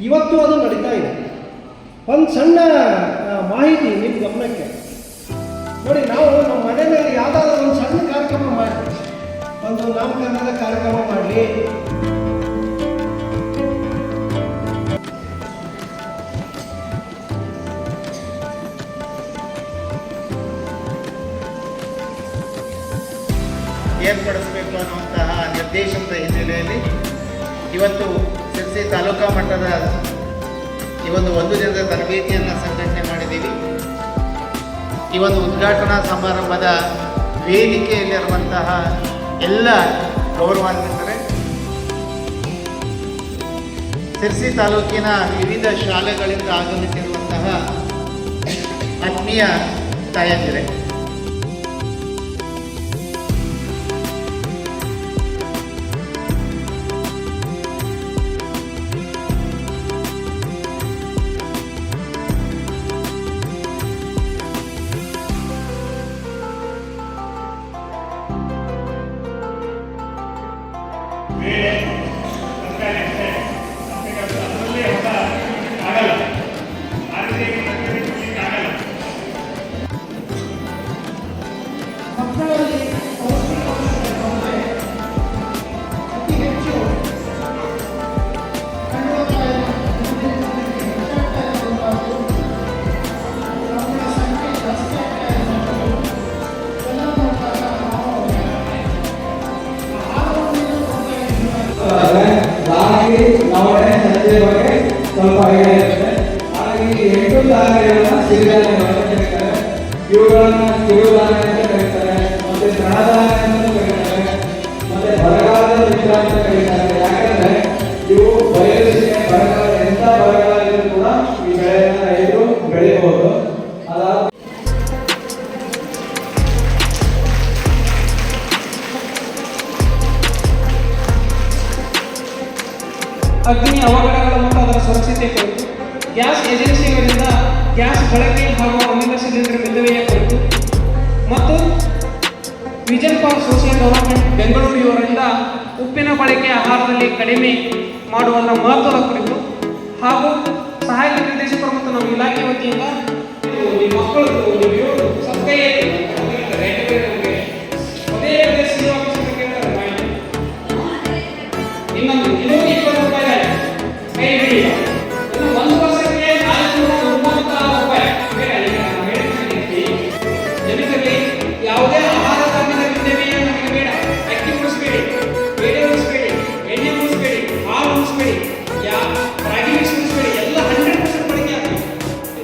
ಇವತ್ತು ಅದು ನಡೀತಾ ಇದೆ. ಒಂದು ಸಣ್ಣ ಮಾಹಿತಿ ನಿಮ್ಮ ಗಮನಕ್ಕೆ ನೋಡಿ. ನಾವು ನಮ್ಮ ಮನೆಯಲ್ಲಿ ಯಾವುದಾದ್ರೂ ಒಂದು ಸಣ್ಣ ಕಾರ್ಯಕ್ರಮ ಮಾಡಿ, ಒಂದು ನಾಮಕರಣದ ಕಾರ್ಯಕ್ರಮ ಮಾಡಲಿ, ಏರ್ಪಡಿಸಬೇಕು ಅನ್ನುವಂತಹ ನಿರ್ದೇಶನದ ಹಿನ್ನೆಲೆಯಲ್ಲಿ ಇವತ್ತು ಶಿರಸಿ ತಾಲೂಕಾ ಮಟ್ಟದ ಈ ಒಂದು ದಿನದ ತರಬೇತಿಯನ್ನು ಸಂಘಟನೆ ಮಾಡಿದ್ದೀವಿ. ಈ ಒಂದು ಉದ್ಘಾಟನಾ ಸಮಾರಂಭದ ವೇದಿಕೆಯಲ್ಲಿರುವಂತಹ ಎಲ್ಲ ಗೌರವಾನ್ವಿತರೆ, ಶಿರಸಿ ತಾಲೂಕಿನ ವಿವಿಧ ಶಾಲೆಗಳಿಂದ ಆಗಮಿಸಿರುವಂತಹ ಆತ್ಮೀಯ ತಾಯಂದಿರೆ, ಸ್ವಲ್ಪ ಇರುತ್ತೆ. ಹಾಗಾಗಿ 8 ಧಾನ್ಯಗಳನ್ನು ಸಿರಿಧಾನ್ಯಗಳನ್ನು ಕರೀತಾರೆ. ಇವುಗಳನ್ನು ಕಿರುಧಾನ್ಯ ಅಂತ ಕರೀತಾರೆ, ಮತ್ತೆ ತೃಣಧಾನ್ಯ ಅಂತ ಕರೀತಾರೆ, ಮತ್ತೆ ಬರಗಾಲದ ಮಿತ್ರ ಅಂತ ಕರೀತಾರೆ. ಯಾಕಂದ್ರೆ ಇವು ಬಯಲಿಗೆ ಬರಗಾಲ, ಎಂಥ ಬರಗಾಲ ಇದ್ರೂ ಕೂಡ ಈ ಬೆಳೆಯನ್ನು ರೈತರು ಬೆಳೆಯಬಹುದು. ಅದಾದ ಅಗ್ನಿ ಅವಘಡಗಳ ಮತ್ತು ಅದರ ಸುರಕ್ಷತೆ ಕುರಿತು, ಗ್ಯಾಸ್ ಏಜೆನ್ಸಿಗಳಿಂದ ಗ್ಯಾಸ್ ಬಳಕೆ ಹಾಗೂ ಅನಿಲ ಸಿಲಿಂಡರ್ ವಿಧವೆಯ ಕುರಿತು ಮತ್ತು vision for social development Bengaluru ಇವರಿಂದ ಉಪ್ಪಿನ ಬಳಕೆ ಆಹಾರದಲ್ಲಿ ಕಡಿಮೆ ಮಾಡುವುದರ ಮಹತ್ವದ ಕುರಿತು ಹಾಗೂ ಸಹಾಯಕ ನಿರ್ದೇಶಕರು ಮತ್ತು ನಮ್ಮ ಇಲಾಖೆ ವತಿಯಿಂದ ಮಕ್ಕಳು ಯಾವುದೇ ಆಹಾರ ಧಾನ್ಯದ ವಿಧವೆಯ ನಮಗೆ ಬೇಡ. ಅಕ್ಕಿ ಉಳಿಸಬೇಡಿ, ಬೇಳೆ ಉಳಿಸಬೇಡಿ, ಎಣ್ಣೆ ಉಳಿಸಬೇಡಿ, ಹಾಲು ಉಳಿಸಬೇಡಿ, ರಾಗಿ ಉಳಿಸಬೇಡಿ, ಎಲ್ಲ 100% ಬಳಕೆ ಆಗಬೇಕು.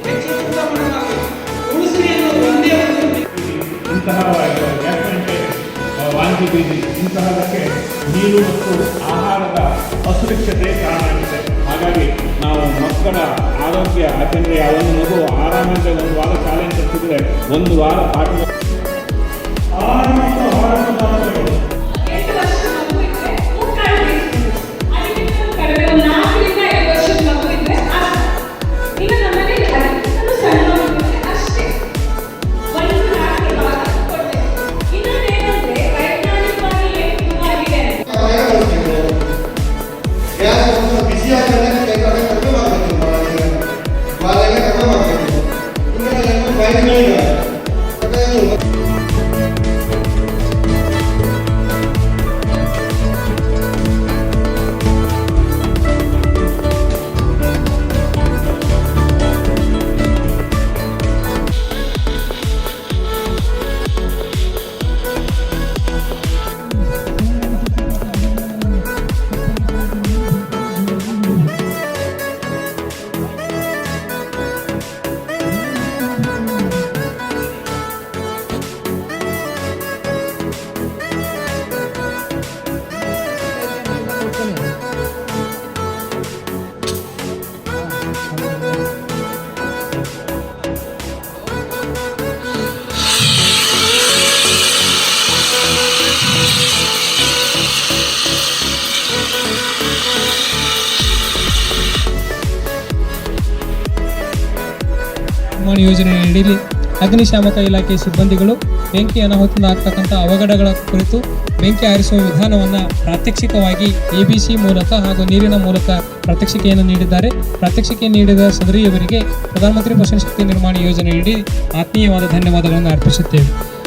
ಹೆಚ್ಚು ಊಟ ಮಾಡೋದಾಗಬೇಕು, ಉಳಿಸಿ ಅನ್ನೋದು ಒಂದೇ ಒಂದು. ಇಂತಹ ವಾಂತಿ ಬೀದಿ ಇಂತಹದಕ್ಕೆ ನೀರು ಮತ್ತು ಆಹಾರದ ಅಸುರಕ್ಷತೆ ಕಾರಣ ಆಗಿದೆ. ಹಾಗಾಗಿ ನಾವು ಮಕ್ಕಳ ಆರೋಗ್ಯ, ಯಾಕೆಂದರೆ ಒಂದು ಮಗು ಆರಾಮಿಂದ 1 ವಾರ ಶಾಲೆ ಅಂತ ಕಲಿಸಿದ್ರೆ 1 ವಾರ ಪಾಠ ಯೋಜನೆ ಅಡಿಯಲ್ಲಿ ಅಗ್ನಿಶಾಮಕ ಇಲಾಖೆ ಸಿಬ್ಬಂದಿಗಳು ಬೆಂಕಿ ಅನಾಹುತದಿಂದ ಆಗ್ತಕ್ಕಂಥ ಅವಘಡಗಳ ಕುರಿತು ಬೆಂಕಿ ಆರಿಸುವ ವಿಧಾನವನ್ನು ಪ್ರಾತ್ಯಕ್ಷಿಕವಾಗಿ ABC ಮೂಲಕ ಹಾಗೂ ನೀರಿನ ಮೂಲಕ ಪ್ರಾತ್ಯಕ್ಷಿಕೆಯನ್ನು ನೀಡಿದ್ದಾರೆ. ಪ್ರಾತ್ಯಕ್ಷಿಕೆ ನೀಡಿದ ಸದರಿಯವರಿಗೆ ಪ್ರಧಾನಮಂತ್ರಿ ಪೋಷಣ ಶಕ್ತಿ ನಿರ್ಮಾಣ ಯೋಜನೆಯಡಿ ಆತ್ಮೀಯವಾದ ಧನ್ಯವಾದಗಳನ್ನು ಅರ್ಪಿಸುತ್ತೇವೆ.